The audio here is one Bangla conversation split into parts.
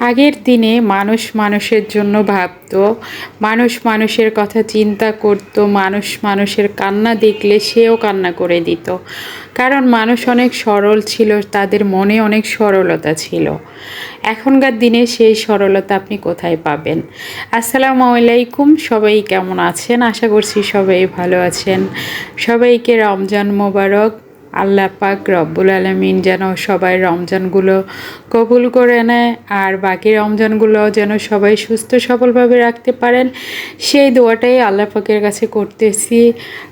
আগের দিনে মানুষ মানুষের জন্য ভাবতো, মানুষ মানুষের কথা চিন্তা করত, মানুষ মানুষের কান্না দেখলে সেও কান্না করে দিত। কারণ মানুষ অনেক সরল ছিল, তাদের মনে অনেক সরলতা ছিল। এখনকার দিনে সেই সরলতা আপনি কোথায় পাবেন? আসসালামু আলাইকুম, সবাই কেমন আছেন? আশা করছি সবাই ভালো আছেন। সবাইকে রমজান মোবারক। আল্লাহ পাক রব্বুল আলামিন যেন সবাই রমজানগুলো কবুল করে নেয়, আর বাকি রমজানগুলো যেন সবাই সুস্থ সবলভাবে রাখতে পারেন, সেই দোয়াটাই আল্লাহ পাকের কাছে করতেছি।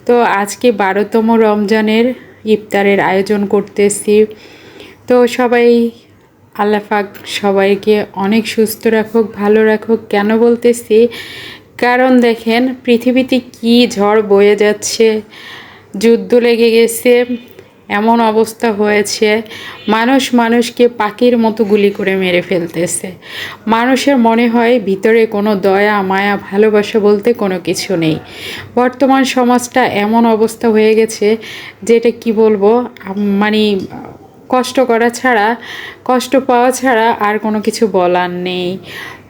তো আজকে 12তম রমজানের ইফতারের আয়োজন করতেছি। তো সবাই আল্লাহ পাক সবাইকে অনেক সুস্থ রাখুক, ভালো রাখুক। কেন বলতেছি? কারণ দেখেন পৃথিবীতে কি ঝড় বয়ে যাচ্ছে, যুদ্ধ লেগে গেছে, এমন অবস্থা হয়েছে, মানুষ মানুষকে পাখির মতো গুলি করে মেরে ফেলতেছে। মানুষের মনে হয় ভিতরে কোনো দয়া মায়া ভালোবাসা বলতে কোনো কিছু নেই। বর্তমান সমাজটা এমন অবস্থা হয়ে গেছে, যেটা কি বলবো, মানে কষ্ট করা ছাড়া, কষ্ট পাওয়া ছাড়া আর কোনো কিছু বলার নেই।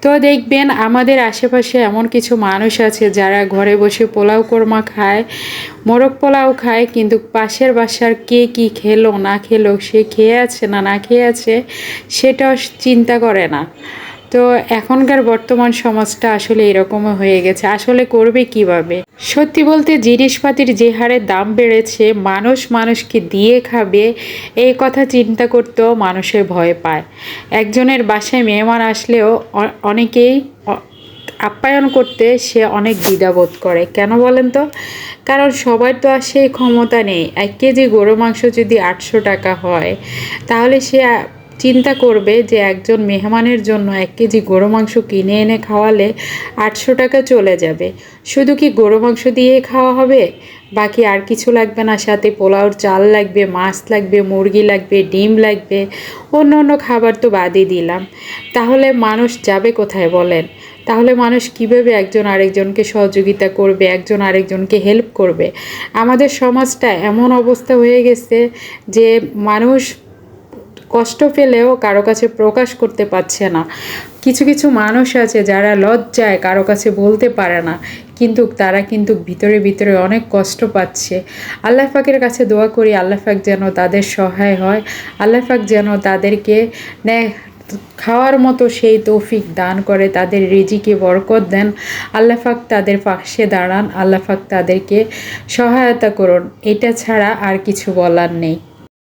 তো দেখবেন আমাদের আশেপাশে এমন কিছু মানুষ আছে যারা ঘরে বসে পোলাও কোরমা খায়, মোরগ পোলাও খায়, কিন্তু পাশের বাসার কে কি খেলো না খেলো, সে খেয়ে আছে না না খেয়ে আছে, সেটাও চিন্তা করে না। তো এখনকার বর্তমান সমাজটা আসলে এরকমও হয়ে গেছে। আসলে করবে কিভাবে? সত্যি বলতে জিনিসপাতির যে হারে দাম বেড়েছে, মানুষ মানুষকে দিয়ে খাবে এই কথা চিন্তা করতেও মানুষের ভয় পায়। একজনের বাসায় মেহমান আসলেও অনেকেই আপ্যায়ন করতে সে অনেক দ্বিধাবোধ করে। কেন বলেন তো? কারণ সবার তো আর সেই ক্ষমতা নেই। 1 কেজি গরু মাংস যদি 800 টাকা হয়, তাহলে সে চিন্তা করবে যে একজন মেহমানের জন্য 1 কেজি গরু মাংস কিনে এনে খাওয়ালে 800 টাকা চলে যাবে। শুধু কি গরু মাংস দিয়ে খাওয়া হবে? বাকি আর কিছু লাগবে না? সাথে পোলাওর চাল লাগবে, মাছ লাগবে, মুরগি লাগবে, ডিম লাগবে, অন্য অন্য খাবার তো বাদই দিলাম। তাহলে মানুষ যাবে কোথায় বলেন? তাহলে মানুষ কীভাবে একজন আরেকজনকে সহযোগিতা করবে, একজন আরেকজনকে হেল্প করবে? আমাদের সমাজটা এমন অবস্থা হয়ে গেছে যে মানুষ কষ্ট পেলেও কারো কাছে প্রকাশ করতে পারছে না। কিছু কিছু মানুষ আছে যারা লজ্জায় কারো কাছে বলতে পারে না, কিন্তু তারা কিন্তু ভিতরে ভিতরে অনেক কষ্ট পাচ্ছে। আল্লাহ পাকের কাছে দোয়া করি আল্লাহ পাক যেন তাদের সহায় হয়, আল্লাহ পাক যেন তাদেরকে খাওয়ার মতো সেই তৌফিক দান করে, তাদের রিজিকে বরকত দেন। আল্লাহ পাক তাদের পাশে দাঁড়ান, আল্লাহ পাক তাদেরকে সহায়তা করুন। এটা ছাড়া আর কিছু বলার নেই।